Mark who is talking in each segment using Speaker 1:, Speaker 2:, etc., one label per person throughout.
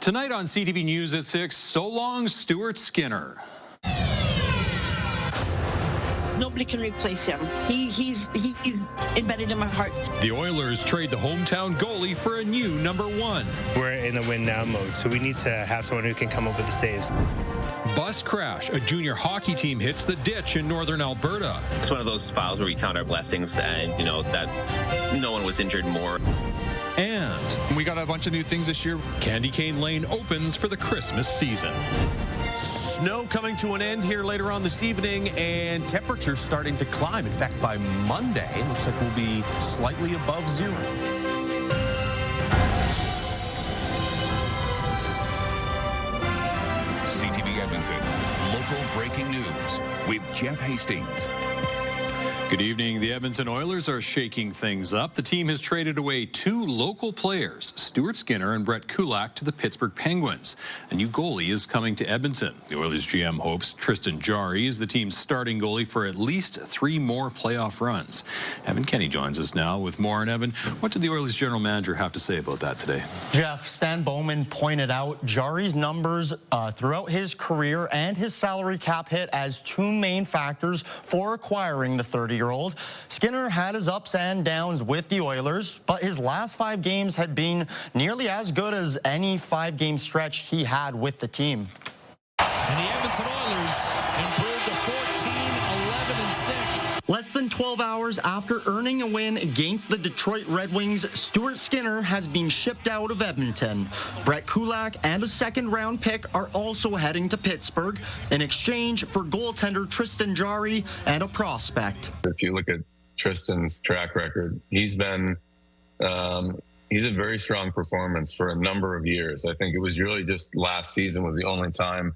Speaker 1: Tonight on CTV News at 6, so long, Stuart Skinner.
Speaker 2: Nobody can replace him. He's embedded in my heart.
Speaker 1: The Oilers trade the hometown goalie for a new number one.
Speaker 3: We're in the win now mode, so we need to have someone who can come up with the saves.
Speaker 1: Bus crash. A junior hockey team hits the ditch in northern Alberta.
Speaker 4: It's one of those files where we count our blessings and, that no one was injured more.
Speaker 1: And
Speaker 5: we got a bunch of new things this year.
Speaker 1: Candy Cane Lane opens for the Christmas season.
Speaker 6: Snow coming to an end here later on this evening, and temperatures starting to climb. In fact, by Monday, it looks like we'll be slightly above zero.
Speaker 7: CTV Edmonton, local breaking news with Jeff Hastings.
Speaker 1: Good evening. The Edmonton Oilers are shaking things up. The team has traded away two local players, Stuart Skinner and Brett Kulak, to the Pittsburgh Penguins. A new goalie is coming to Edmonton. The Oilers GM hopes Tristan Jarry is the team's starting goalie for at least 3 more playoff runs. Evan Kenny joins us now with more. And Evan, what did the Oilers general manager have to say about that today?
Speaker 8: Jeff, Stan Bowman pointed out Jarry's numbers throughout his career and his salary cap hit as 2 main factors for acquiring the 30-year-old. Skinner had his ups and downs with the Oilers, but his last 5 games had been nearly as good as any 5-game stretch he had with the team.
Speaker 9: And the Edmonton Oilers improved to 14-11-6.
Speaker 8: Less than 12 hours after earning a win against the Detroit Red Wings, Stuart Skinner has been shipped out of Edmonton. Brett Kulak and a second-round pick are also heading to Pittsburgh in exchange for goaltender Tristan Jarry and a prospect.
Speaker 10: If you look at Tristan's track record, he's a very strong performance for a number of years. I think it was really just last season was the only time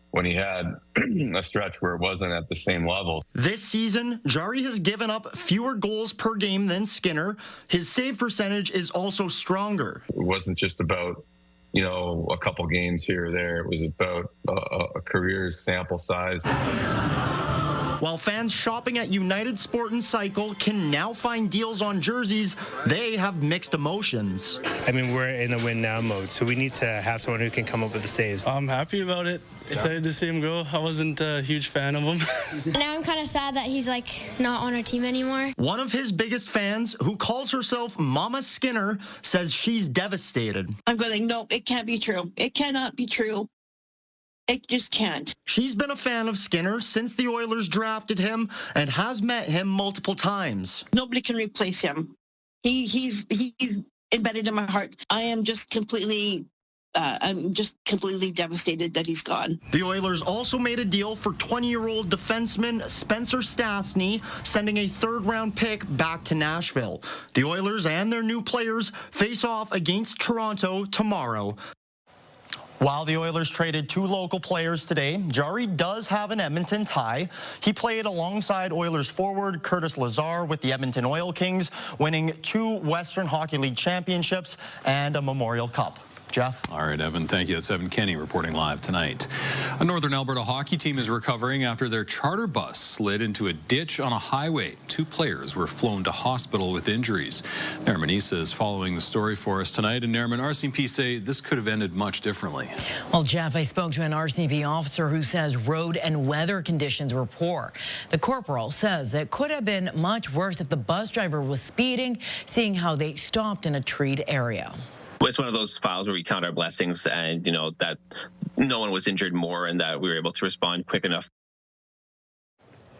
Speaker 10: when he had a stretch where it wasn't at the same level.
Speaker 8: This season, Jarry has given up fewer goals per game than Skinner. His save percentage is also stronger.
Speaker 10: It wasn't just about, a couple games here or there. It was about a career sample size.
Speaker 8: While fans shopping at United Sport and Cycle can now find deals on jerseys, they have mixed emotions.
Speaker 3: We're in the win now mode, so we need to have someone who can come up with the saves.
Speaker 11: I'm happy about it. Excited to see him go. I wasn't a huge fan of him.
Speaker 12: Now I'm kind of sad that he's not on our team anymore.
Speaker 8: One of his biggest fans, who calls herself Mama Skinner, says she's devastated.
Speaker 2: I'm going, no, it can't be true. It cannot be true. It just can't.
Speaker 8: She's been a fan of Skinner since the Oilers drafted him and has met him multiple times.
Speaker 2: Nobody can replace him. He's embedded in my heart. I'm just completely devastated that he's gone.
Speaker 8: The Oilers also made a deal for 20-year-old defenseman Spencer Stastny, sending a 3rd-round pick back to Nashville. The Oilers and their new players face off against Toronto tomorrow. While the Oilers traded 2 local players today, Jarry does have an Edmonton tie. He played alongside Oilers forward Curtis Lazar with the Edmonton Oil Kings, winning 2 Western Hockey League championships and a Memorial Cup. Jeff?
Speaker 1: All right, Evan, thank you. That's Evan Kenny reporting live tonight. A Northern Alberta hockey team is recovering after their charter bus slid into a ditch on a highway. 2 players were flown to hospital with injuries. Nariman Issa is following the story for us tonight. And Nariman, RCMP say this could have ended much differently.
Speaker 13: Well, Jeff, I spoke to an RCMP officer who says road and weather conditions were poor. The corporal says it could have been much worse if the bus driver was speeding, seeing how they stopped in a treed area.
Speaker 4: It's one of those files where we count our blessings and, that no one was injured more and that we were able to respond quick enough.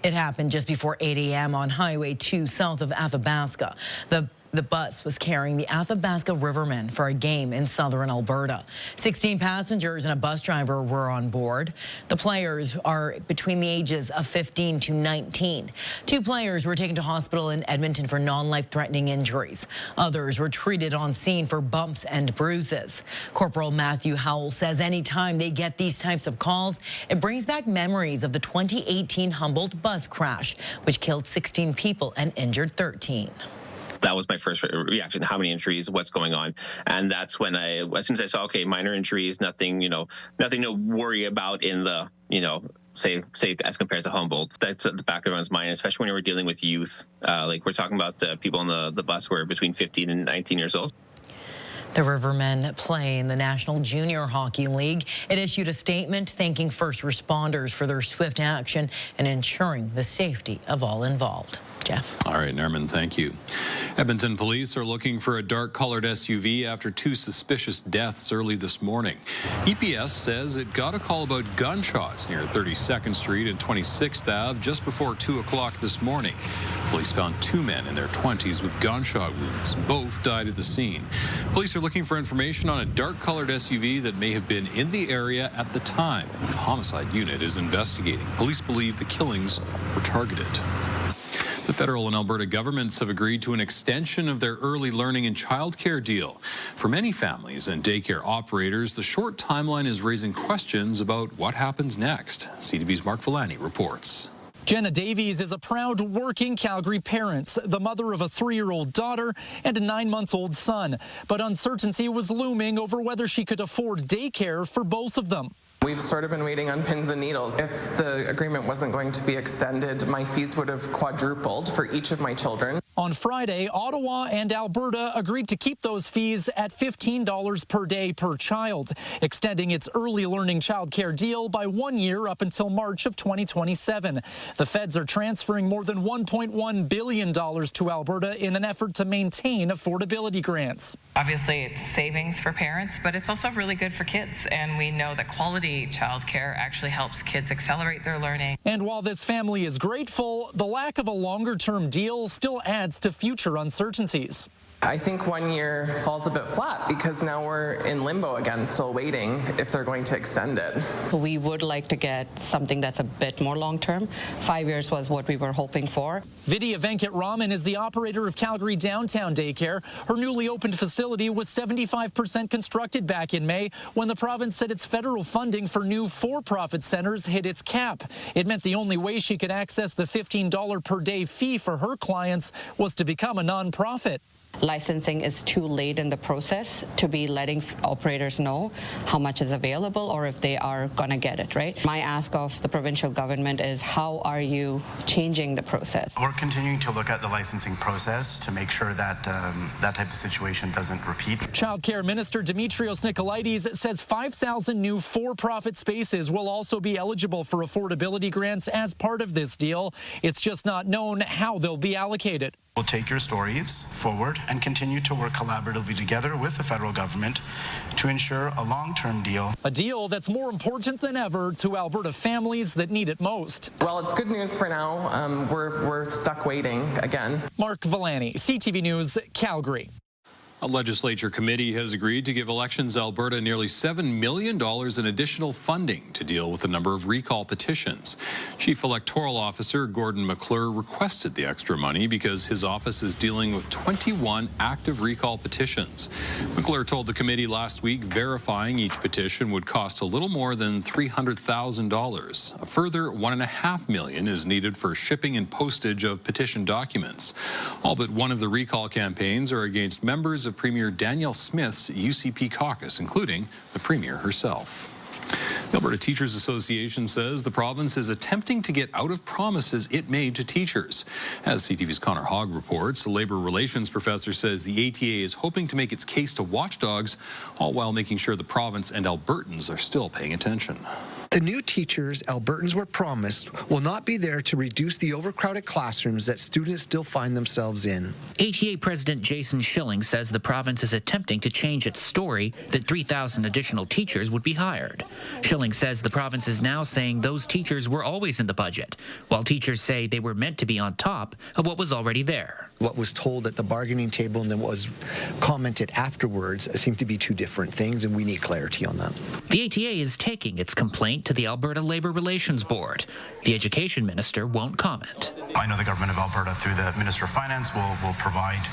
Speaker 13: It happened just before 8 a.m. on Highway 2 south of Athabasca. The bus was carrying the Athabasca Rivermen for a game in southern Alberta. 16 passengers and a bus driver were on board. The players are between the ages of 15 to 19. 2 players were taken to hospital in Edmonton for non-life-threatening injuries. Others were treated on scene for bumps and bruises. Corporal Matthew Howell says anytime they get these types of calls, it brings back memories of the 2018 Humboldt bus crash, which killed 16 people and injured 13.
Speaker 4: That was my first reaction. How many injuries? What's going on? And that's when as soon as I saw, okay, minor injuries, nothing to worry about in the, say as compared to Humboldt. That's at the back of everyone's mind, especially when we're dealing with youth. Like we're talking about people on the bus who are between 15 and 19 years old.
Speaker 13: The Rivermen play in the National Junior Hockey League. It issued a statement thanking first responders for their swift action and ensuring the safety of all involved. Jeff.
Speaker 1: All right, Nerman, thank you. Edmonton police are looking for a dark-colored SUV after 2 suspicious deaths early this morning. EPS says it got a call about gunshots near 32nd Street and 26th Ave just before 2 o'clock this morning. Police found 2 men in their 20s with gunshot wounds. Both died at the scene. Police are looking for information on a dark-colored SUV that may have been in the area at the time. The homicide unit is investigating. Police believe the killings were targeted. The federal and Alberta governments have agreed to an extension of their early learning and childcare deal. For many families and daycare operators, the short timeline is raising questions about what happens next. CTV's Mark Villani reports.
Speaker 14: Jenna Davies is a proud working Calgary parent, the mother of a 3-year-old daughter and a 9-month-old son. But uncertainty was looming over whether she could afford daycare for both of them.
Speaker 15: We've sort of been waiting on pins and needles. If the agreement wasn't going to be extended, my fees would have quadrupled for each of my children.
Speaker 14: On Friday, Ottawa and Alberta agreed to keep those fees at $15 per day per child, extending its early learning childcare deal by 1 year up until March of 2027. The feds are transferring more than $1.1 billion to Alberta in an effort to maintain affordability grants.
Speaker 16: Obviously, it's savings for parents, but it's also really good for kids, and we know that quality childcare actually helps kids accelerate their learning.
Speaker 14: And while this family is grateful, the lack of a longer-term deal still adds to future uncertainties.
Speaker 15: I think 1 year falls a bit flat because now we're in limbo again, still waiting if they're going to extend it.
Speaker 17: We would like to get something that's a bit more long-term. 5 years was what we were hoping for.
Speaker 14: Vidya Venkataraman is the operator of Calgary Downtown Daycare. Her newly opened facility was 75% constructed back in May when the province said its federal funding for new for-profit centers hit its cap. It meant the only way she could access the $15 per day fee for her clients was to become a nonprofit.
Speaker 17: Licensing is too late in the process to be letting operators know how much is available or if they are going to get it, right? My ask of the provincial government is, how are you changing the process?
Speaker 18: We're continuing to look at the licensing process to make sure that that type of situation doesn't repeat.
Speaker 14: Childcare Minister Dimitrios Nikolaides says 5,000 new for-profit spaces will also be eligible for affordability grants as part of this deal. It's just not known how they'll be allocated.
Speaker 18: We'll take your stories forward and continue to work collaboratively together with the federal government to ensure a long-term deal.
Speaker 14: A deal that's more important than ever to Alberta families that need it most.
Speaker 15: Well, it's good news for now. We're stuck waiting again.
Speaker 14: Mark Villani, CTV News, Calgary.
Speaker 1: A legislature committee has agreed to give Elections Alberta nearly $7 million in additional funding to deal with a number of recall petitions. Chief Electoral Officer Gordon McClure requested the extra money because his office is dealing with 21 active recall petitions. McClure told the committee last week verifying each petition would cost a little more than $300,000. A further $1.5 million is needed for shipping and postage of petition documents. All but one of the recall campaigns are against members of Premier Danielle Smith's UCP caucus, including the Premier herself. The Alberta Teachers Association says the province is attempting to get out of promises it made to teachers. As CTV's Connor Hogg reports, a Labour Relations professor says the ATA is hoping to make its case to watchdogs, all while making sure the province and Albertans are still paying attention.
Speaker 19: The new teachers Albertans were promised will not be there to reduce the overcrowded classrooms that students still find themselves in.
Speaker 20: ATA President Jason Schilling says the province is attempting to change its story that 3,000 additional teachers would be hired. Schilling says the province is now saying those teachers were always in the budget, while teachers say they were meant to be on top of what was already there.
Speaker 19: What was told at the bargaining table and then what was commented afterwards seem to be two different things, and we need clarity on that.
Speaker 20: The ATA is taking its complaint to the Alberta Labour Relations Board. The Education Minister won't comment.
Speaker 18: I know the Government of Alberta, through the Minister of Finance, will provide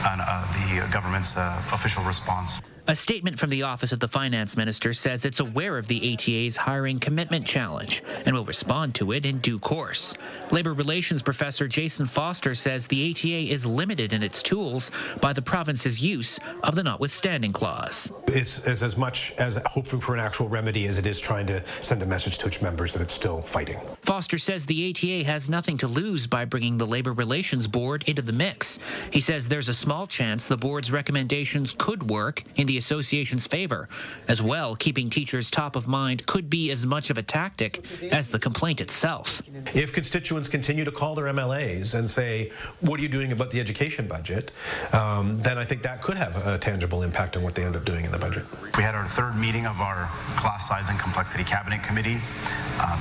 Speaker 18: the government's official response.
Speaker 20: A statement from the Office of the Finance Minister says it's aware of the ATA's hiring commitment challenge and will respond to it in due course. Labour Relations Professor Jason Foster says the ATA is limited in its tools by the province's use of the notwithstanding clause.
Speaker 21: It's as much as hoping for an actual remedy as it is trying to send a message to its members that it's still fighting.
Speaker 20: Foster says the ATA has nothing to lose by bringing the Labor Relations Board into the mix. He says there's a small chance the board's recommendations could work in the association's favor. As well, keeping teachers top of mind could be as much of a tactic as the complaint itself.
Speaker 21: If constituents continue to call their MLAs and say, what are you doing about the education budget, then I think that could have a tangible impact on what they end up doing in the budget.
Speaker 18: We had our third meeting of our Class Size and Complexity Cabinet Committee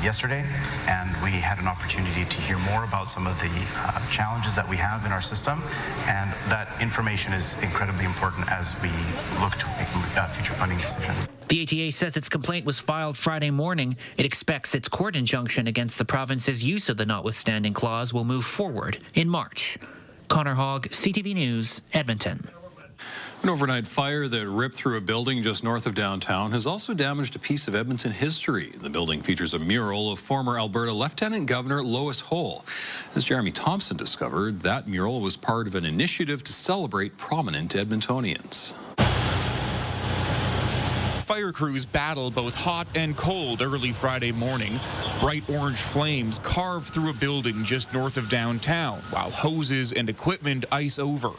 Speaker 18: yesterday, and we had an opportunity to hear more about some of the challenges that we have in our system, and that information is incredibly important as we look to make future funding decisions.
Speaker 20: The ATA says its complaint was filed Friday morning. It expects its court injunction against the province's use of the notwithstanding clause will move forward in March. Connor Hogg, CTV News, Edmonton.
Speaker 1: An overnight fire that ripped through a building just north of downtown has also damaged a piece of Edmonton history. The building features a mural of former Alberta Lieutenant Governor Lois Hole. As Jeremy Thompson discovered, that mural was part of an initiative to celebrate prominent Edmontonians.
Speaker 22: Fire crews battled both hot and cold early Friday morning. Bright orange flames carved through a building just north of downtown, while hoses and equipment ice over.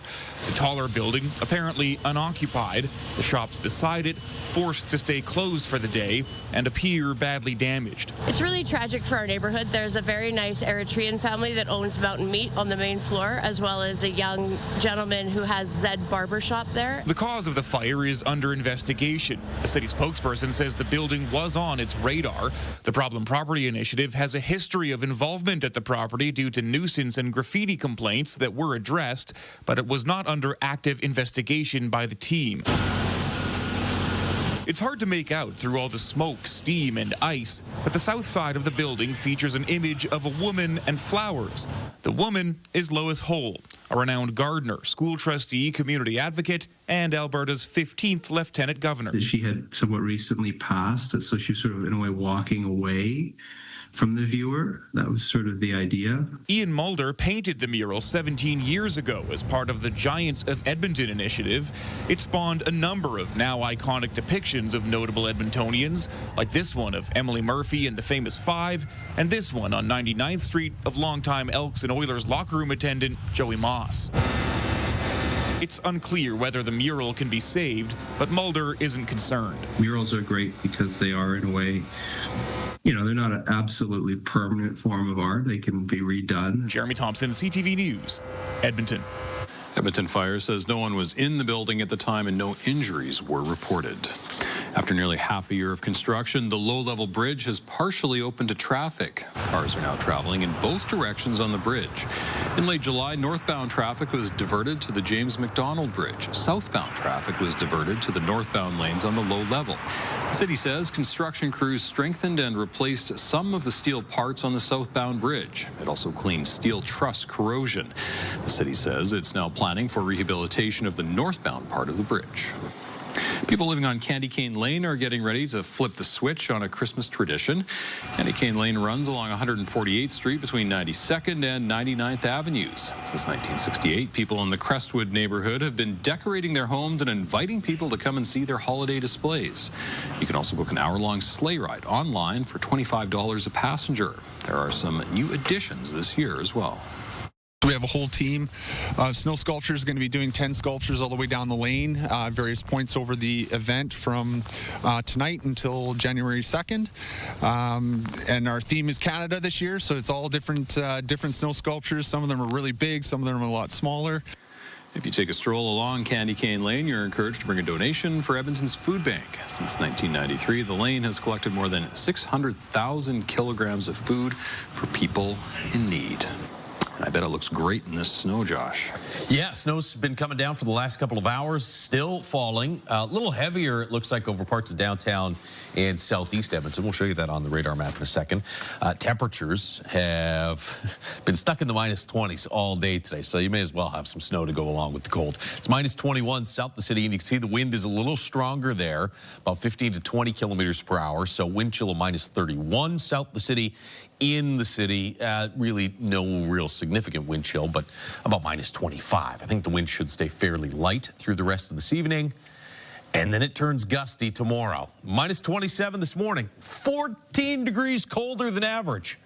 Speaker 22: The taller building, apparently unoccupied, the shops beside it forced to stay closed for the day and appear badly damaged.
Speaker 23: It's really tragic for our neighborhood. There's a very nice Eritrean family that owns Mountain Meat on the main floor, as well as a young gentleman who has Zed Barbershop there.
Speaker 22: The cause of the fire is under investigation. A city spokesperson says the building was on its radar. The Problem Property Initiative has a history of involvement at the property due to nuisance and graffiti complaints that were addressed, but it was not under active investigation by the team. It's hard to make out through all the smoke, steam, and ice, but the south side of the building features an image of a woman and flowers. The woman is Lois Hole, a renowned gardener, school trustee, community advocate, and Alberta's 15th Lieutenant Governor.
Speaker 24: She had somewhat recently passed, so she was sort of, in a way, walking away from the viewer. That was sort of the idea.
Speaker 22: Ian Mulder painted the mural 17 years ago as part of the Giants of Edmonton initiative. It spawned a number of now iconic depictions of notable Edmontonians, like this one of Emily Murphy and the Famous Five, and this one on 99th Street of longtime Elks and Oilers locker room attendant Joey Moss. It's unclear whether the mural can be saved, but Mulder isn't concerned.
Speaker 24: Murals are great because they are, in a way, you know, they're not an absolutely permanent form of art. They can be redone.
Speaker 22: Jeremy Thompson, CTV News, Edmonton.
Speaker 1: Edmonton Fire says no one was in the building at the time and no injuries were reported. After nearly half a year of construction, the low-level bridge has partially opened to traffic. Cars are now traveling in both directions on the bridge. In late July, northbound traffic was diverted to the James McDonald Bridge. Southbound traffic was diverted to the northbound lanes on the low level. The city says construction crews strengthened and replaced some of the steel parts on the southbound bridge. It also cleaned steel truss corrosion. The city says it's now planning for rehabilitation of the northbound part of the bridge. People living on Candy Cane Lane are getting ready to flip the switch on a Christmas tradition. Candy Cane Lane runs along 148th Street between 92nd and 99th Avenues. Since 1968, people in the Crestwood neighborhood have been decorating their homes and inviting people to come and see their holiday displays. You can also book an hour-long sleigh ride online for $25 a passenger. There are some new additions this year as well.
Speaker 5: We have a whole team of snow sculptors going to be doing 10 sculptures all the way down the lane, various points over the event from tonight until January 2nd. And our theme is Canada this year, so it's all different snow sculptures. Some of them are really big, some of them are a lot smaller.
Speaker 1: If you take a stroll along Candy Cane Lane, you're encouraged to bring a donation for Edmonton's food bank. Since 1993, the lane has collected more than 600,000 kilograms of food for people in need. I bet it looks great in this snow, Josh.
Speaker 6: Yeah, snow's been coming down for the last couple of hours, still falling. A little heavier, it looks like, over parts of downtown and southeast Edmonton. We'll show you that on the radar map in a second. Temperatures have been stuck in the minus 20s all day today, so you may as well have some snow to go along with the cold. It's minus 21 south the city, and you can see the wind is a little stronger there, about 15 to 20 kilometers per hour, so wind chill of minus 31 south the city. In the city, really no real significant wind chill, but about minus 25. I think the wind should stay fairly light through the rest of this evening. And then it turns gusty tomorrow. Minus 27 this morning, 14 degrees colder than average.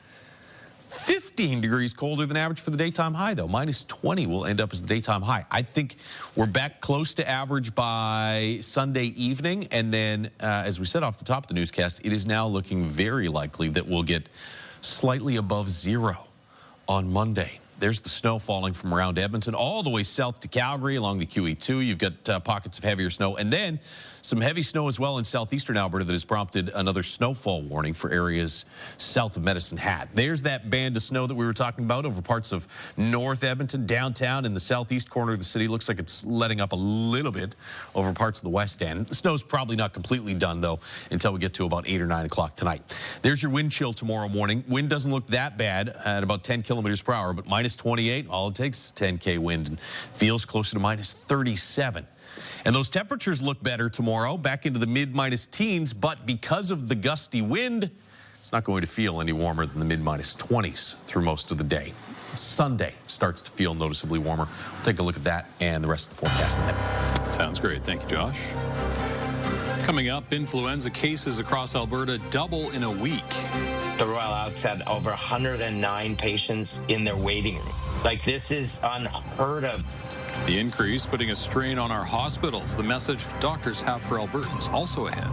Speaker 6: 15 degrees colder than average for the daytime high, though. Minus 20 will end up as the daytime high. I think we're back close to average by Sunday evening. And then, as we said off the top of the newscast, it is now looking very likely that we'll get slightly above zero on Monday. There's the snow falling from around Edmonton all the way south to Calgary along the QE2. You've got pockets of heavier snow, and then some heavy snow as well in southeastern Alberta that has prompted another snowfall warning for areas south of Medicine Hat. There's that band of snow that we were talking about over parts of North Edmonton, downtown, in the southeast corner of the city. Looks like it's letting up a little bit over parts of the west end. The snow's probably not completely done, though, until we get to about 8 or 9 o'clock tonight. There's your wind chill tomorrow morning. Wind doesn't look that bad at about 10 kilometers per hour, but minus 28, all it takes is 10K wind, and feels closer to minus 37. And those temperatures look better tomorrow, back into the mid-minus teens, but because of the gusty wind, it's not going to feel any warmer than the mid-minus 20s through most of the day. Sunday starts to feel noticeably warmer. We'll take a look at that and the rest of the forecast in a minute.
Speaker 1: Sounds great. Thank you, Josh. Coming up, influenza cases across Alberta double in a week.
Speaker 3: The Royal Oaks had over 109 patients in their waiting room. Like, this is unheard of.
Speaker 1: The increase putting a strain on our hospitals. The message doctors have for Albertans also ahead.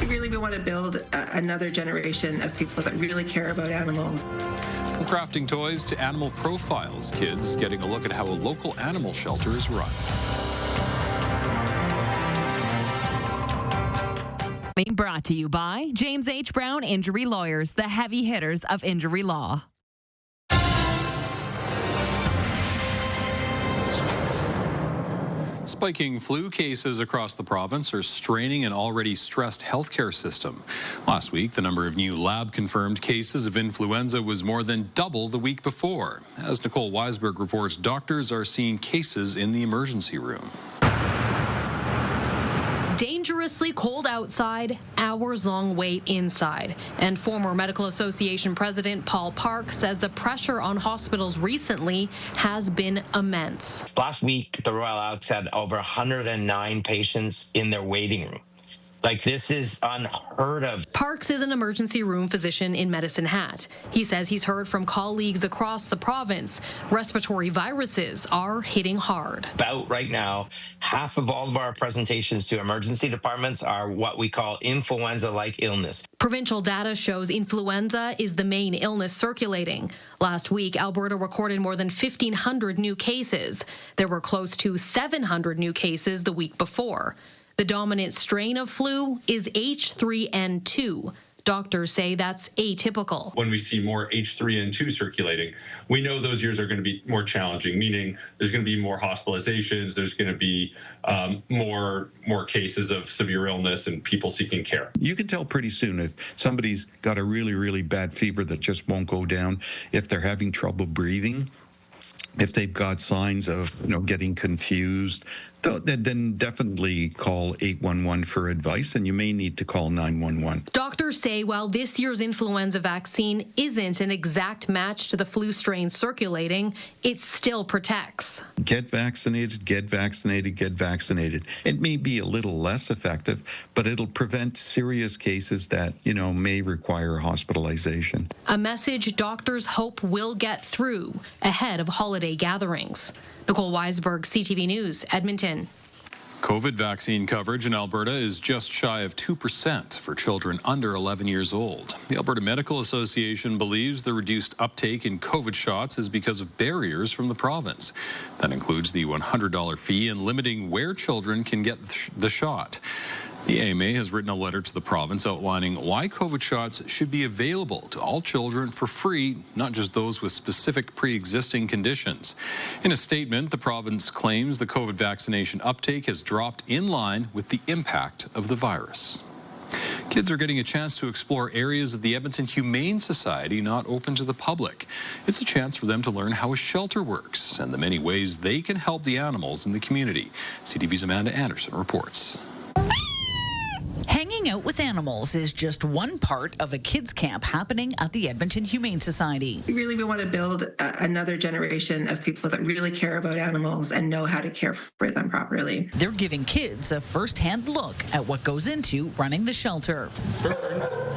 Speaker 7: We want to build another generation of people that really care about animals.
Speaker 1: From crafting toys to animal profiles, kids getting a look at how a local animal shelter is run.
Speaker 9: Being brought to you by James H. Brown Injury Lawyers, the heavy hitters of injury law.
Speaker 1: Spiking flu cases across the province are straining an already stressed healthcare system. Last week, the number of new lab-confirmed cases of influenza was more than double the week before. As Nicole Weisberg reports, doctors are seeing cases in the emergency room.
Speaker 10: Dangerously cold outside, hours-long wait inside. And former Medical Association President Paul Park says the pressure on hospitals recently has been immense.
Speaker 3: Last week, the Royal Oaks had over 109 patients in their waiting room. Like, this is unheard of.
Speaker 10: Parks is an emergency room physician in Medicine Hat. He says he's heard from colleagues across the province respiratory viruses are hitting hard.
Speaker 3: About right now, half of all of our presentations to emergency departments are what we call influenza-like illness.
Speaker 10: Provincial data shows influenza is the main illness circulating. Last week, Alberta recorded more than 1,500 new cases. There were close to 700 new cases the week before. The dominant strain of flu is H3N2. Doctors say that's atypical.
Speaker 25: When we see more H3N2 circulating, we know those years are going to be more challenging, meaning there's going to be more hospitalizations, there's going to be more cases of severe illness and people seeking care.
Speaker 26: You can tell pretty soon if somebody's got a really, really bad fever that just won't go down, if they're having trouble breathing, if they've got signs of getting confused, then definitely call 811 for advice, and you may need to call 911.
Speaker 10: Doctors say while this year's influenza vaccine isn't an exact match to the flu strain circulating, it still protects.
Speaker 26: Get vaccinated, get vaccinated, get vaccinated. It may be a little less effective, but it'll prevent serious cases that, may require hospitalization.
Speaker 10: A message doctors hope will get through ahead of holiday gatherings. Nicole Weisberg, CTV News, Edmonton.
Speaker 1: COVID vaccine coverage in Alberta is just shy of 2% for children under 11 years old. The Alberta Medical Association believes the reduced uptake in COVID shots is because of barriers from the province. That includes the $100 fee and limiting where children can get the shot. The AMA has written a letter to the province outlining why COVID shots should be available to all children for free, not just those with specific pre-existing conditions. In a statement, the province claims the COVID vaccination uptake has dropped in line with the impact of the virus. Kids are getting a chance to explore areas of the Edmonton Humane Society not open to the public. It's a chance for them to learn how a shelter works and the many ways they can help the animals in the community. CTV's Amanda Anderson reports.
Speaker 27: Hanging
Speaker 2: hanging out with animals is just one part of a kids camp happening at the Edmonton Humane Society.
Speaker 7: Really, we want to build another generation of people that really care about animals and know how to care for them properly.
Speaker 2: They're giving kids a first-hand look at what goes into running the shelter.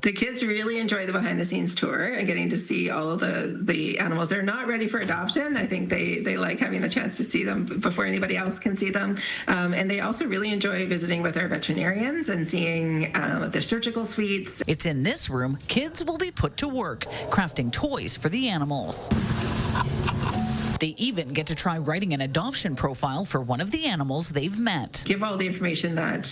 Speaker 7: The kids really enjoy the behind-the-scenes tour and getting to see all the animals. They're not ready for adoption. I think they like having the chance to see them before anybody else can see them. And they also really enjoy visiting with our veterinarians and seeing their surgical suites.
Speaker 2: It's in this room kids will be put to work, crafting toys for the animals. They even get to try writing an adoption profile for one of the animals they've met.
Speaker 7: Give all the information that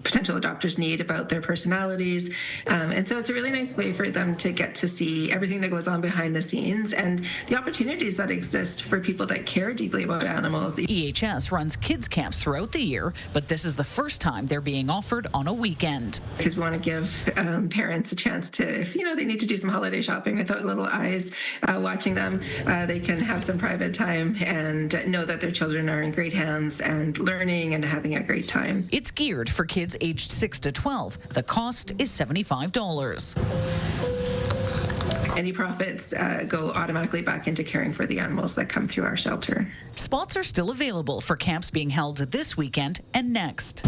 Speaker 7: potential adopters need about their personalities. And so it's a really nice way for them to get to see everything that goes on behind the scenes and the opportunities that exist for people that care deeply about animals.
Speaker 2: EHS runs kids camps throughout the year, but this is the first time they're being offered on a weekend.
Speaker 7: Because we want to give parents a chance to, if they need to do some holiday shopping without little eyes watching them, they can have some private time and know that their children are in great hands and learning and having a great time.
Speaker 2: It's geared for kids aged 6 to 12. The cost is $75.
Speaker 7: Any profits go automatically back into caring for the animals that come through our shelter.
Speaker 2: Spots are still available for camps being held this weekend and next.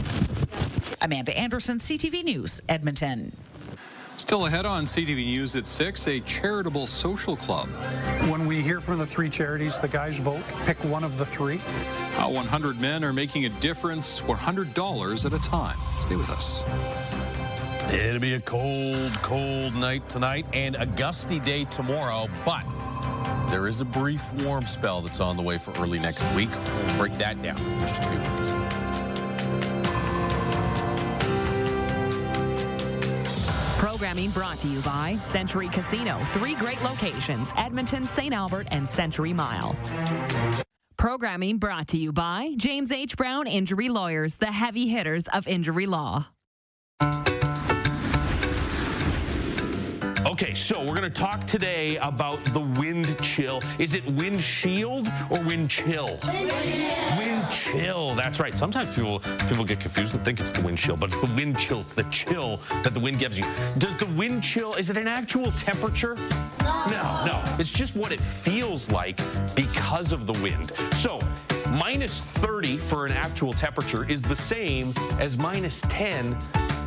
Speaker 2: Amanda Anderson, CTV News, Edmonton.
Speaker 1: Still ahead on CTV News at 6, a charitable social club.
Speaker 4: When we hear from the three charities, the guys vote, pick one of the three.
Speaker 1: How 100 men are making a difference, $100 at a time. Stay with us.
Speaker 6: It'll be a cold night tonight and a gusty day tomorrow, but there is a brief warm spell that's on the way for early next week. We'll break that down in just a few minutes.
Speaker 9: Programming brought to you by Century Casino. 3 great locations: Edmonton, St. Albert, and Century Mile. Programming brought to you by James H. Brown Injury Lawyers, the heavy hitters of injury law.
Speaker 8: Okay, so we're going to talk today about the wind chill. Is it wind shield or wind chill? Wind chill, that's right. Sometimes people get confused and think it's the wind chill, but it's the wind chill. It's the chill that the wind gives you. Does the wind chill, is it an actual temperature? No. It's just what it feels like because of the wind. So minus 30 for an actual temperature is the same as minus 10,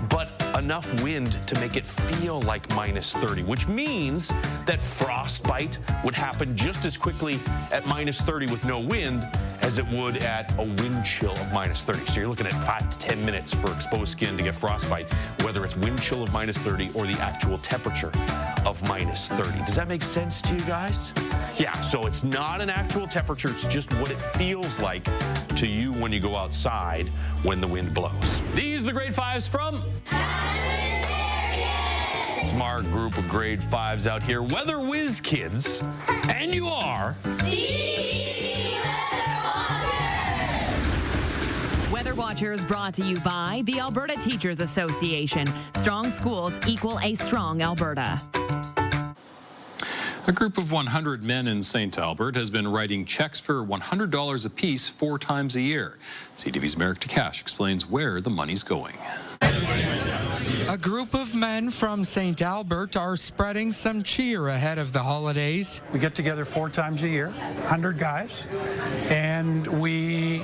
Speaker 8: but enough wind to make it feel like minus 30, which means that frostbite would happen just as quickly at minus 30 with no wind as it would at a wind chill of minus 30. So you're looking at 5 to 10 minutes for exposed skin to get frostbite, whether it's wind chill of minus 30 or the actual temperature of minus 30. Does that make sense to you guys? Yeah, so it's not an actual temperature, it's just what it feels like to you when you go outside when the wind blows. These are the grade 5s from smart group of grade 5s out here, weather whiz kids, and you are
Speaker 9: Weather Watchers brought to you by the Alberta Teachers Association. Strong schools equal a strong Alberta.
Speaker 1: A group of 100 men in St. Albert has been writing checks for $100 apiece 4 times a year. CTV's Merrick DeCash explains where the money's going.
Speaker 11: A group of men from St. Albert are spreading some cheer ahead of the holidays.
Speaker 4: We get together 4 times a year, 100 guys, and we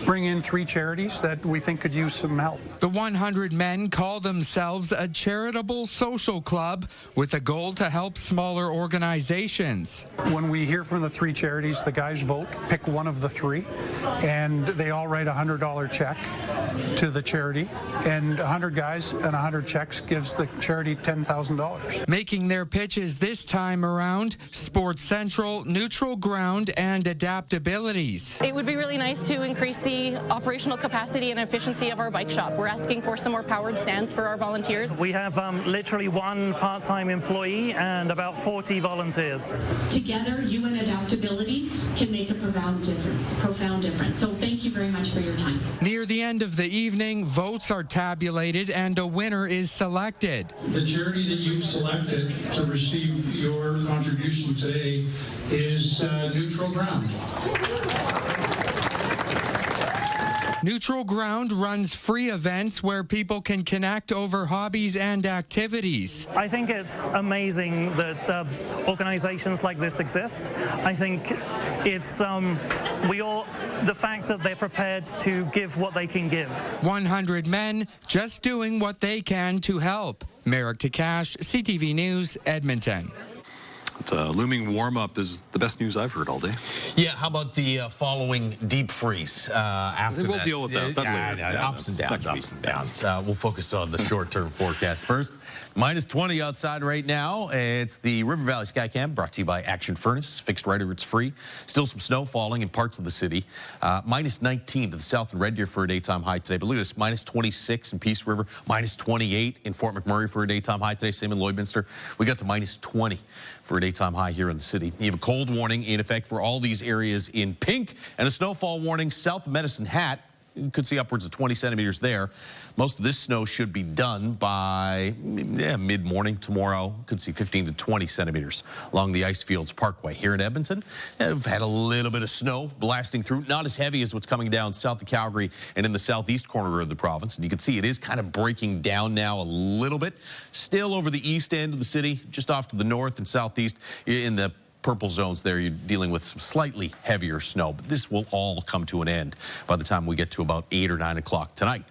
Speaker 4: bring in 3 charities that we think could use some help.
Speaker 11: The 100 men call themselves a charitable social club with a goal to help smaller organizations.
Speaker 4: When we hear from the 3 charities, the guys vote, pick one of the 3, and they all write a $100 check to the charity, and 100 guys and 100 checks gives the charity $10,000.
Speaker 11: Making their pitches this time around: Sports Central, neutral ground, and adaptabilities.
Speaker 12: It would be really nice to increase the operational capacity and efficiency of our bike shop. We're asking for some more powered stands for our volunteers.
Speaker 13: We have literally 1 part-time employee and about 40 volunteers.
Speaker 27: Together, you and adaptabilities can make a profound difference. So thank you very much for your time.
Speaker 11: Near the end of the evening, votes are tabulated and a winner is selected.
Speaker 28: The charity that you've selected to receive your contribution today is Neutral Ground.
Speaker 11: Neutral Ground runs free events where people can connect over hobbies and activities.
Speaker 13: I think it's amazing that organizations like this exist. I think it's the fact that they're prepared to give what they can give.
Speaker 11: 100 men just doing what they can to help. Merrick Takash, CTV News, Edmonton.
Speaker 1: The looming warm-up is the best news I've heard all day.
Speaker 6: Yeah, how about the following deep freeze after that?
Speaker 1: We'll deal with that later.
Speaker 6: Ups and downs. We'll focus on the short-term forecast first. Minus 20 outside right now. It's the River Valley Skycam, brought to you by Action Furnace. Fixed rider, it's free. Still some snow falling in parts of the city. Minus 19 to the south in Red Deer for a daytime high today. But look at this, minus 26 in Peace River, minus 28 in Fort McMurray for a daytime high today. Same in Lloydminster. We got to minus 20 for a daytime high here in the city. You have a cold warning in effect for all these areas in pink and a snowfall warning south of Medicine Hat. You could see upwards of 20 centimeters there. Most of this snow should be done by mid-morning tomorrow. Could see 15 to 20 centimeters along the Icefields Parkway. Here in Edmonton, have had a little bit of snow blasting through. Not as heavy as what's coming down south of Calgary and in the southeast corner of the province. And you can see it is kind of breaking down now a little bit. Still over the east end of the city, just off to the north and southeast in the purple zones there, you're dealing with some slightly heavier snow, but this will all come to an end by the time we get to about 8 or 9 o'clock tonight.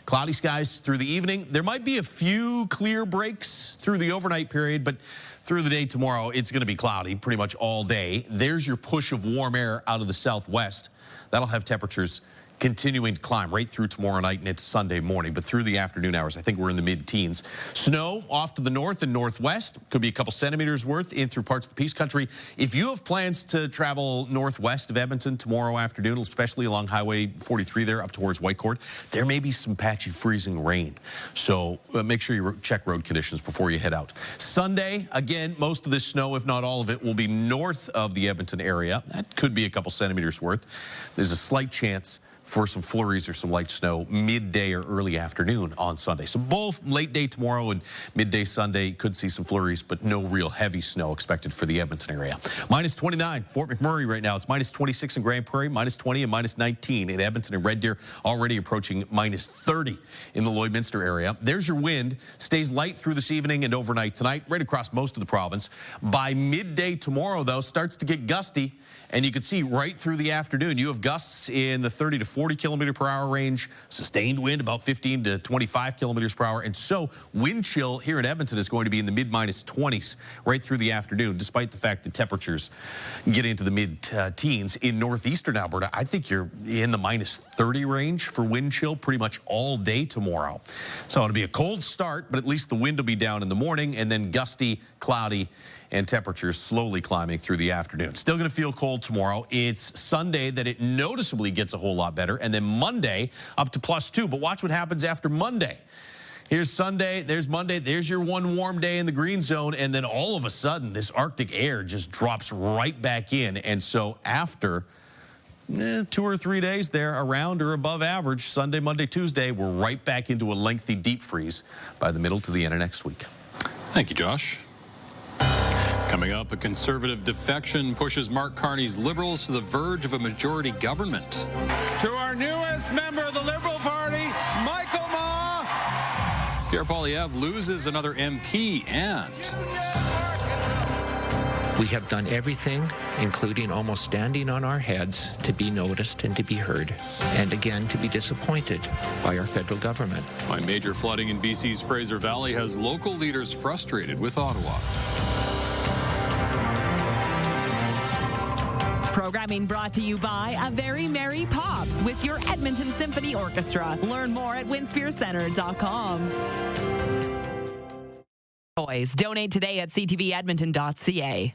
Speaker 6: Cloudy skies through the evening. There might be a few clear breaks through the overnight period, but through the day tomorrow, it's going to be cloudy pretty much all day. There's your push of warm air out of the southwest. That'll have temperatures continuing to climb right through tomorrow night and into Sunday morning, but through the afternoon hours, I think we're in the mid-teens. Snow off to the north and northwest. Could be a couple centimeters worth in through parts of the Peace Country. If you have plans to travel northwest of Edmonton tomorrow afternoon, especially along Highway 43 there up towards Whitecourt, there may be some patchy freezing rain. So make sure you check road conditions before you head out. Sunday, again, most of this snow, if not all of it, will be north of the Edmonton area. That could be a couple centimeters worth. There's a slight chance for some flurries or some light snow midday or early afternoon on Sunday. So both late day tomorrow and midday Sunday could see some flurries, but no real heavy snow expected for the Edmonton area. Minus 29, Fort McMurray right now. It's minus 26 in Grand Prairie, minus 20 and minus 19 in Edmonton and Red Deer, already approaching minus 30 in the Lloydminster area. There's your wind. Stays light through this evening and overnight tonight, right across most of the province. By midday tomorrow, though, starts to get gusty. And you can see right through the afternoon, you have gusts in the 30 to 40 kilometer per hour range, sustained wind about 15 to 25 kilometers per hour. And so wind chill here in Edmonton is going to be in the mid-minus 20s right through the afternoon, despite the fact that temperatures get into the mid-teens. In northeastern Alberta, I think you're in the minus 30 range for wind chill pretty much all day tomorrow. So it'll be a cold start, but at least the wind will be down in the morning, and then gusty, cloudy, and temperatures slowly climbing through the afternoon. Still going to feel cold tomorrow. It's Sunday that it noticeably gets a whole lot better, and then Monday up to +2. But watch what happens after Monday. Here's Sunday, there's Monday, there's your one warm day in the green zone, and then all of a sudden this Arctic air just drops right back in. And so after 2 or 3 days there, around or above average, Sunday, Monday, Tuesday, we're right back into a lengthy deep freeze by the middle to the end of next week.
Speaker 1: Thank you, Josh. Coming up, a Conservative defection pushes Mark Carney's Liberals to the verge of a majority government.
Speaker 14: To our newest member of the Liberal Party, Michael Ma.
Speaker 1: Pierre Poilievre loses another MP, and
Speaker 15: we have done everything, including almost standing on our heads, to be noticed and to be heard, and again to be disappointed by our federal government.
Speaker 1: Why major flooding in BC's Fraser Valley has local leaders frustrated with Ottawa.
Speaker 9: Programming brought to you by A Very Merry Pops with your Edmonton Symphony Orchestra. Learn more at winspearcenter.com. Boys, donate today at ctvedmonton.ca.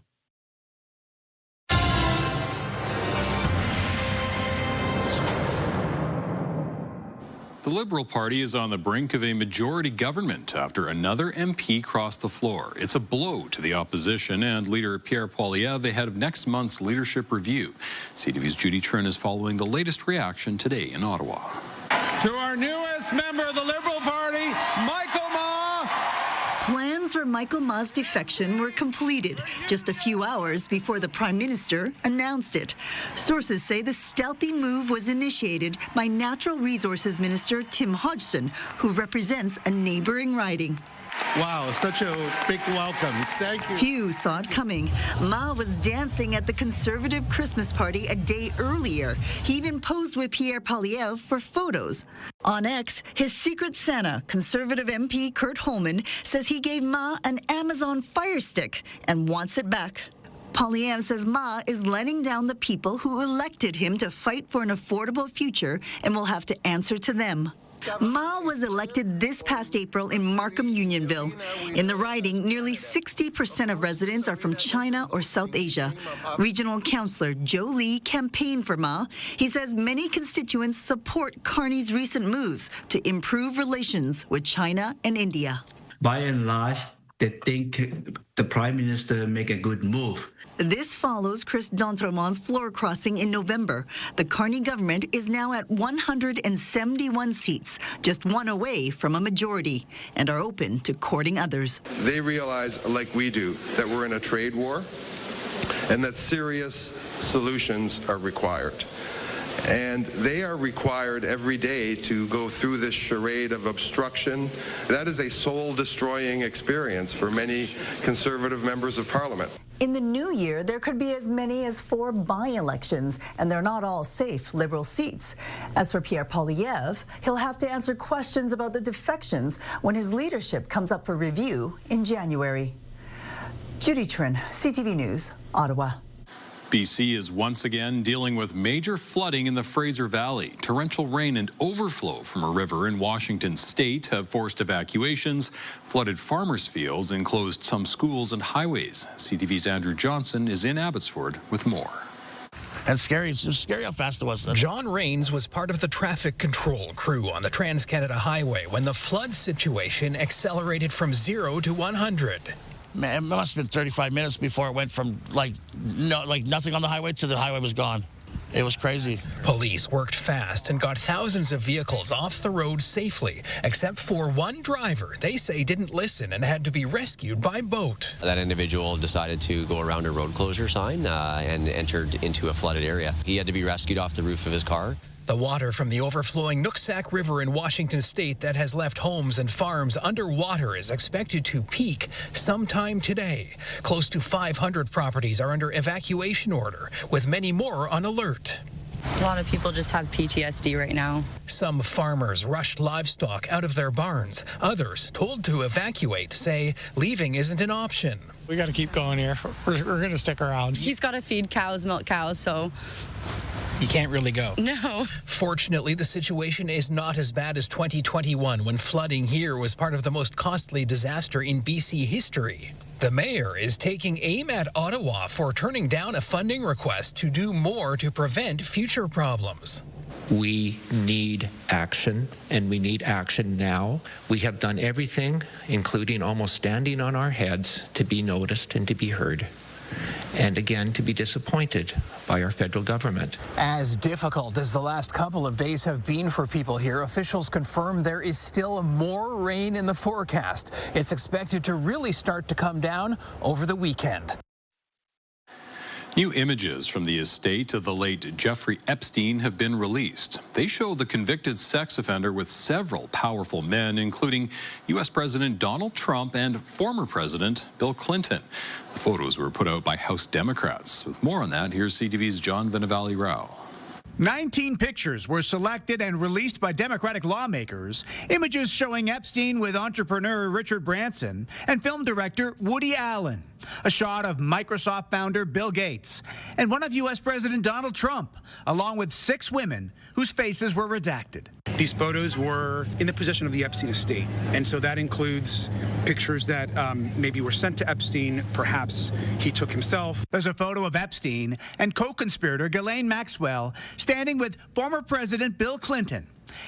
Speaker 1: The Liberal Party is on the brink of a majority government after another MP crossed the floor. It's a blow to the opposition and leader Pierre Poilievre ahead of next month's leadership review. CTV's Judy Trin is following the latest reaction today in Ottawa.
Speaker 14: To our newest member of the Liberal Party, Michael Ma.
Speaker 16: Plans for Michael Ma's defection were completed just a few hours before the Prime Minister announced it. Sources say the stealthy move was initiated by Natural Resources Minister Tim Hodgson, who represents a neighbouring riding.
Speaker 17: Wow, such a big welcome. Thank you.
Speaker 16: Few saw it coming. Ma was dancing at the Conservative Christmas party a day earlier. He even posed with Pierre Poilievre for photos. On X, his secret Santa, Conservative MP Kurt Holman, says he gave Ma an Amazon Fire Stick and wants it back. Poilievre says Ma is letting down the people who elected him to fight for an affordable future and will have to answer to them. Ma was elected this past April in Markham Unionville. In the riding, nearly 60% of residents are from China or South Asia. Regional Councillor Joe Lee campaigned for Ma. He says many constituents support Carney's recent moves to improve relations with China and India.
Speaker 18: By and large, they think the Prime Minister make a good move.
Speaker 16: This follows Chris D'Entremont's floor crossing in November. The Carney government is now at 171 seats, just one away from a majority, and are open to courting others.
Speaker 19: They realize, like we do, that we're in a trade war and that serious solutions are required. And they are required every day to go through this charade of obstruction. That is a soul-destroying experience for many Conservative members of Parliament.
Speaker 16: In the new year, there could be as many as 4 by-elections, and they're not all safe Liberal seats. As for Pierre Poilievre, he'll have to answer questions about the defections when his leadership comes up for review in January. Judy Trin, CTV News, Ottawa.
Speaker 1: BC is once again dealing with major flooding in the Fraser Valley. Torrential rain and overflow from a river in Washington state have forced evacuations, flooded farmers' fields, and closed some schools and highways. CTV's Andrew Johnson is in Abbotsford with more.
Speaker 20: And scary, it's just scary how fast it was.
Speaker 21: John Rains was part of the traffic control crew on the Trans-Canada Highway when the flood situation accelerated from 0 to 100.
Speaker 20: Man, it must have been 35 minutes before it went from like nothing on the highway to the highway was gone. It was crazy.
Speaker 21: Police worked fast and got thousands of vehicles off the road safely, except for one driver they say didn't listen and had to be rescued by boat.
Speaker 23: That individual decided to go around a road closure sign and entered into a flooded area. He had to be rescued off the roof of his car.
Speaker 21: The water from the overflowing Nooksack River in Washington state that has left homes and farms underwater is expected to peak sometime today. Close to 500 properties are under evacuation order, with many more on alert.
Speaker 24: A lot of people just have PTSD right now.
Speaker 21: Some farmers rushed livestock out of their barns. Others, told to evacuate, say leaving isn't an option.
Speaker 29: We got to keep going here. We're going to stick around.
Speaker 24: He's got to feed cows, milk cows, so...
Speaker 21: He can't really go.
Speaker 24: No.
Speaker 21: Fortunately, the situation is not as bad as 2021, when flooding here was part of the most costly disaster in BC history. The mayor is taking aim at Ottawa for turning down a funding request to do more to prevent future problems.
Speaker 15: We need action, and we need action now. We have done everything, including almost standing on our heads, to be noticed and to be heard. And again, to be disappointed by our federal government.
Speaker 21: As difficult as the last couple of days have been for people here, officials confirm there is still more rain in the forecast. It's expected to really start to come down over the weekend.
Speaker 1: New images from the estate of the late Jeffrey Epstein have been released. They show the convicted sex offender with several powerful men, including U.S. President Donald Trump and former President Bill Clinton. The photos were put out by House Democrats. With more on that, here's CTV's John Vinavali-Rao.
Speaker 30: 19 pictures were selected and released by Democratic lawmakers. Images showing Epstein with entrepreneur Richard Branson and film director Woody Allen. A shot of Microsoft founder Bill Gates and one of U.S. President Donald Trump, along with 6 women whose faces were redacted.
Speaker 31: These photos were in the possession of the Epstein estate, and so that includes pictures that maybe were sent to Epstein, perhaps he took himself.
Speaker 30: There's a photo of Epstein and co-conspirator Ghislaine Maxwell standing with former President Bill Clinton.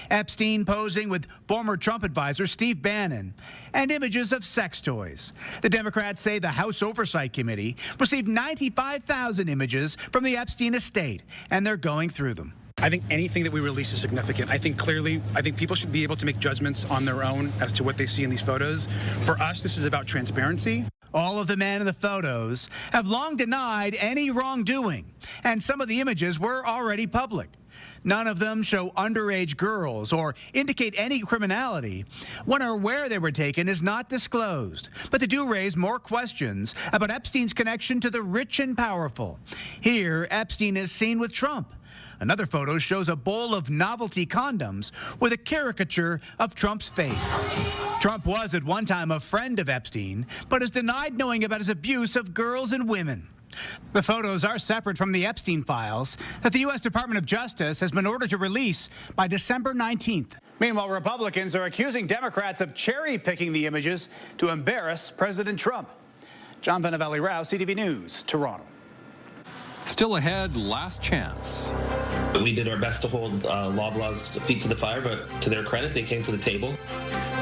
Speaker 30: Epstein posing with former Trump advisor Steve Bannon, and images of sex toys. The Democrats say the House Oversight Committee received 95,000 images from the Epstein estate, and they're going through them.
Speaker 31: I think anything that we release is significant. I think people should be able to make judgments on their own as to what they see in these photos. For us, this is about transparency.
Speaker 30: All of the men in the photos have long denied any wrongdoing, and some of the images were already public. None of them show underage girls or indicate any criminality. When or where they were taken is not disclosed, but they do raise more questions about Epstein's connection to the rich and powerful. Here, Epstein is seen with Trump. Another photo shows a bowl of novelty condoms with a caricature of Trump's face. Trump was at one time a friend of Epstein, but has denied knowing about his abuse of girls and women. The photos are separate from the Epstein files that the U.S. Department of Justice has been ordered to release by December 19th. Meanwhile, Republicans are accusing Democrats of cherry-picking the images to embarrass President Trump. John Vanavelli-Rouse, CTV News, Toronto.
Speaker 1: Still ahead, last chance.
Speaker 2: We did our best to hold Loblaw's feet to the fire, but to their credit, they came to the table.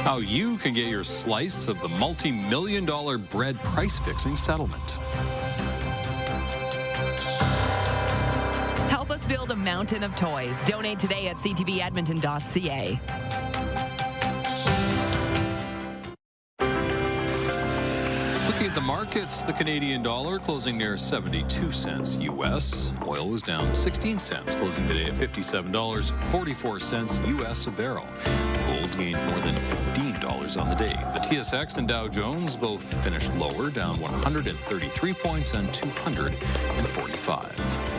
Speaker 1: How you can get your slice of the multi-million-dollar bread price-fixing settlement.
Speaker 9: Help us build a mountain of toys. Donate today at ctvedmonton.ca.
Speaker 1: Looking at the markets, the Canadian dollar closing near 72 cents U.S. Oil was down 16 cents, closing today at $57.44 U.S. a barrel. Gold gained more than $15 on the day. The TSX and Dow Jones both finished lower, down 133 points and 245.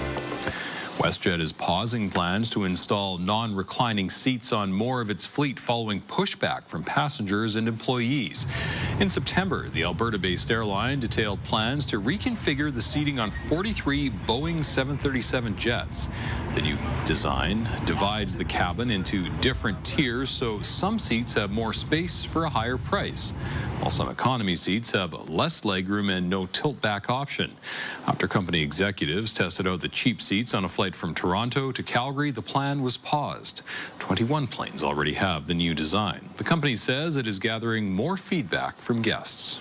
Speaker 1: WestJet is pausing plans to install non-reclining seats on more of its fleet following pushback from passengers and employees. In September, the Alberta-based airline detailed plans to reconfigure the seating on 43 Boeing 737 jets. The new design divides the cabin into different tiers, so some seats have more space for a higher price, while some economy seats have less legroom and no tilt-back option. After company executives tested out the cheap seats on a flight from Toronto to Calgary, the plan was paused. 21 planes already have the new design. The company says it is gathering more feedback from guests.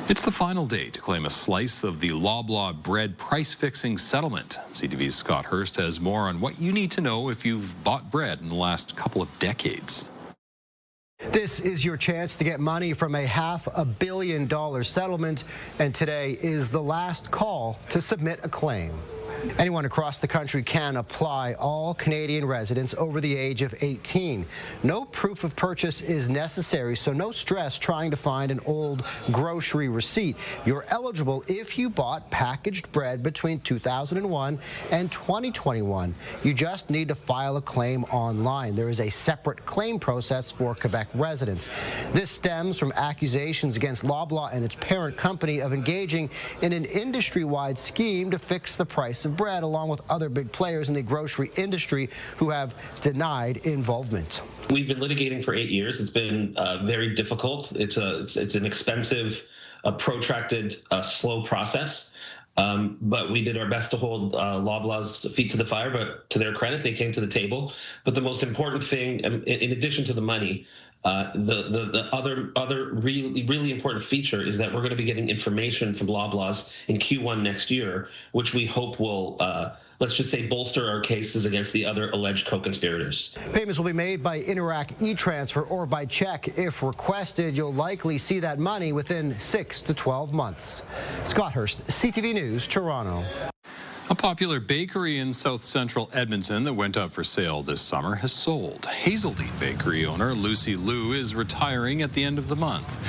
Speaker 1: It's the final day to claim a slice of the Loblaw bread price-fixing settlement. CTV's Scott Hurst has more on what you need to know if you've bought bread in the last couple of decades.
Speaker 3: This is your chance to get money from a $500 million settlement, and today is the last call to submit a claim. Anyone across the country can apply, all Canadian residents over the age of 18. No proof of purchase is necessary, so no stress trying to find an old grocery receipt. You're eligible if you bought packaged bread between 2001 and 2021. You just need to file a claim online. There is a separate claim process for Quebec residents. This stems from accusations against Loblaw and its parent company of engaging in an industry-wide scheme to fix the price of bread, along with other big players in the grocery industry who have denied involvement.
Speaker 2: We've been litigating for 8 years. It's been very difficult. It's an expensive, protracted, slow process. But we did our best to hold Loblaw's feet to the fire, but to their credit, they came to the table. But the most important thing, in addition to the money, the other really important feature is that we're going to be getting information from Loblaws in Q1 next year, which we hope will, let's just say, bolster our cases against the other alleged co-conspirators.
Speaker 3: Payments will be made by Interac e-transfer or by check. If requested, you'll likely see that money within 6 to 12 months. Scott Hurst, CTV News, Toronto.
Speaker 1: A popular bakery in south central Edmonton that went up for sale this summer has sold. Hazeldean Bakery owner Lucy Liu is retiring at the end of the month.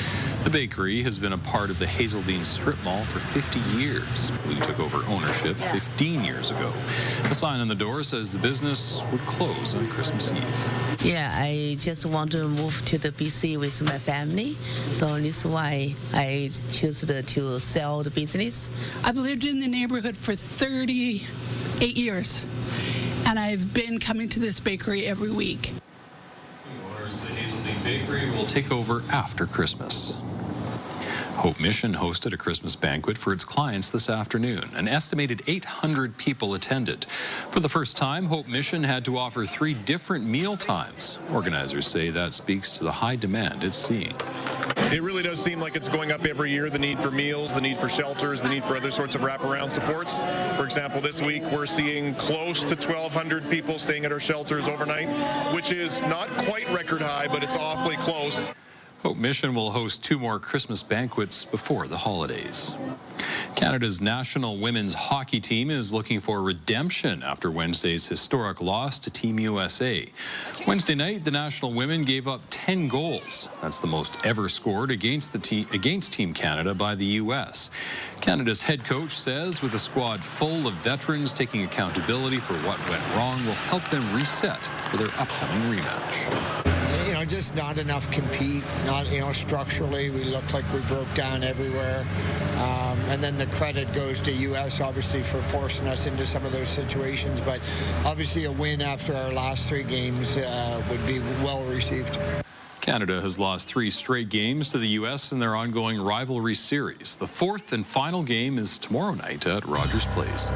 Speaker 1: The bakery has been a part of the Hazeldean strip mall for 50 years. Liu took over ownership 15 years ago. The sign on the door says the business would close on Christmas Eve.
Speaker 4: Yeah, I just want to move to the BC with my family, so this is why I choose to sell the business.
Speaker 5: I've lived in the neighborhood for 38 years, and I've been coming to this bakery every week.
Speaker 1: The owners of the Hazeldean Bakery will take over after Christmas. Hope Mission hosted a Christmas banquet for its clients this afternoon. An estimated 800 people attended. For the first time, Hope Mission had to offer 3 different meal times. Organizers say that speaks to the high demand it's seeing.
Speaker 7: It really does seem like it's going up every year, the need for meals, the need for shelters, the need for other sorts of wraparound supports. For example, this week we're seeing close to 1,200 people staying at our shelters overnight, which is not quite record high, but it's awfully close.
Speaker 1: Hope Mission will host 2 more Christmas banquets before the holidays. Canada's national women's hockey team is looking for redemption after Wednesday's historic loss to Team USA. Wednesday night, the national women gave up 10 goals. That's the most ever scored against Team Canada by the U.S. Canada's head coach says with a squad full of veterans taking accountability for what went wrong will help them reset for their upcoming rematch.
Speaker 8: Just not enough compete, structurally we looked like we broke down everywhere. And then the credit goes to U.S. obviously for forcing us into some of those situations, but obviously a win after our last 3 games would be well received.
Speaker 1: Canada has lost 3 straight games to the U.S. in their ongoing rivalry series. The 4th and final game is tomorrow night at Rogers Place.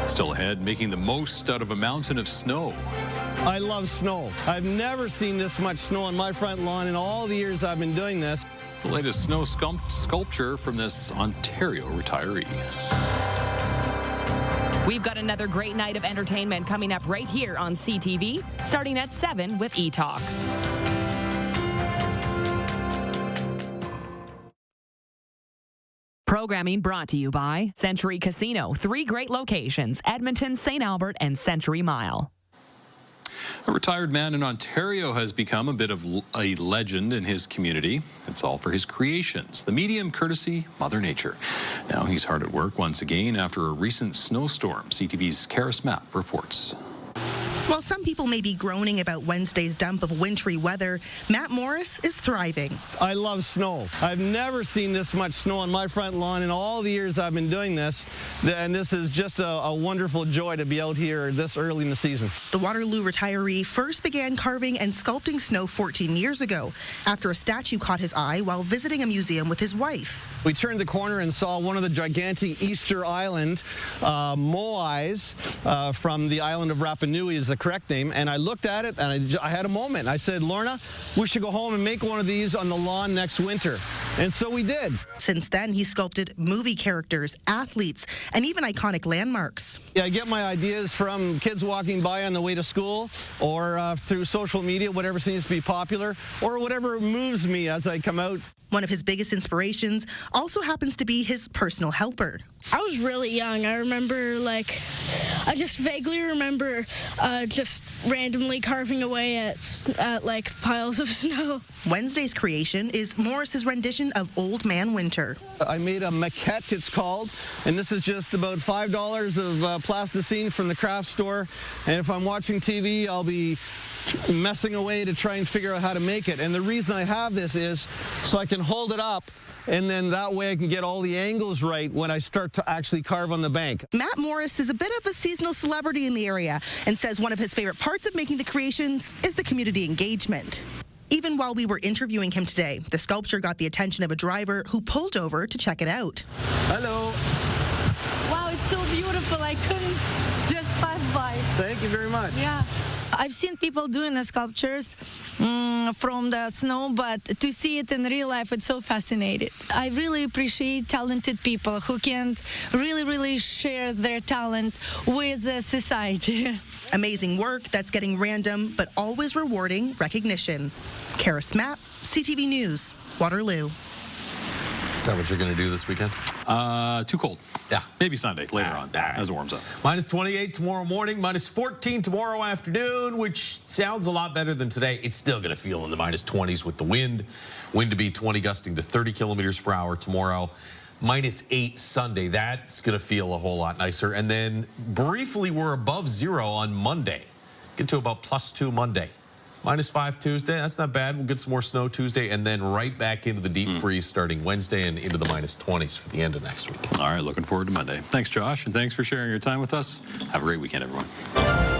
Speaker 1: Still ahead, making the most out of a mountain of snow.
Speaker 10: I love snow. I've never seen this much snow on my front lawn in all the years I've been doing this.
Speaker 1: The latest snow sculpture from this Ontario retiree.
Speaker 9: We've got another great night of entertainment coming up right here on CTV, starting at 7 with E-Talk. Programming brought to you by Century Casino. 3 great locations, Edmonton, St. Albert, and Century Mile.
Speaker 1: A retired man in Ontario has become a bit of a legend in his community. It's all for his creations, the medium courtesy Mother Nature. Now he's hard at work once again after a recent snowstorm. CTV's Karis Mapp reports.
Speaker 11: While some people may be groaning about Wednesday's dump of wintry weather, Matt Morris is thriving.
Speaker 10: I love snow. I've never seen this much snow on my front lawn in all the years I've been doing this, and this is just a wonderful joy to be out here this early in the season.
Speaker 11: The Waterloo retiree first began carving and sculpting snow 14 years ago after a statue caught his eye while visiting a museum with his wife.
Speaker 10: We turned the corner and saw one of the gigantic Easter Island moais from the island of Rapa Nui is the correct name, and I looked at it and I had a moment. I said, Lorna, we should go home and make one of these on the lawn next winter. And so we did.
Speaker 11: Since then, he sculpted movie characters, athletes, and even iconic landmarks.
Speaker 10: Yeah, I get my ideas from kids walking by on the way to school or through social media, whatever seems to be popular, or whatever moves me as I come out.
Speaker 11: One of his biggest inspirations also happens to be his personal helper.
Speaker 12: I was really young. I remember, I just vaguely remember just randomly carving away at piles of snow.
Speaker 11: Wednesday's creation is Morris's rendition of Old Man Winter.
Speaker 10: I made a maquette, it's called, and this is just about $5 of plasticine from the craft store. And if I'm watching TV, I'll be messing away to try and figure out how to make it. And the reason I have this is so I can hold it up, and then that way I can get all the angles right when I start to actually carve on the bank.
Speaker 11: Matt Morris is a bit of a seasonal celebrity in the area and says one of his favorite parts of making the creations is the community engagement. Even while we were interviewing him today, the sculpture got the attention of a driver who pulled over to check it out.
Speaker 10: Hello.
Speaker 13: Wow, it's so beautiful. I couldn't just pass by.
Speaker 10: Thank you very much.
Speaker 13: Yeah. I've seen people doing the sculptures from the snow, but to see it in real life, it's so fascinating. I really appreciate talented people who can really share their talent with the society.
Speaker 11: Amazing work that's getting random, but always rewarding recognition. Karis Mapp, CTV News, Waterloo.
Speaker 6: Is that what you're going to do this weekend?
Speaker 1: Too cold.
Speaker 6: Yeah.
Speaker 1: Maybe Sunday, later on, as it warms up.
Speaker 6: Minus 28 tomorrow morning, minus 14 tomorrow afternoon, which sounds a lot better than today. It's still going to feel in the minus 20s with the wind. Wind to be 20 gusting to 30 kilometers per hour tomorrow. Minus 8 Sunday. That's going to feel a whole lot nicer. And then briefly, we're above 0 on Monday. Get to about +2 Monday. Minus 5 Tuesday, that's not bad. We'll get some more snow Tuesday, and then right back into the deep freeze starting Wednesday and into the minus 20s for the end of next week.
Speaker 1: All right, looking forward to Monday. Thanks, Josh, and thanks for sharing your time with us. Have a great weekend, everyone.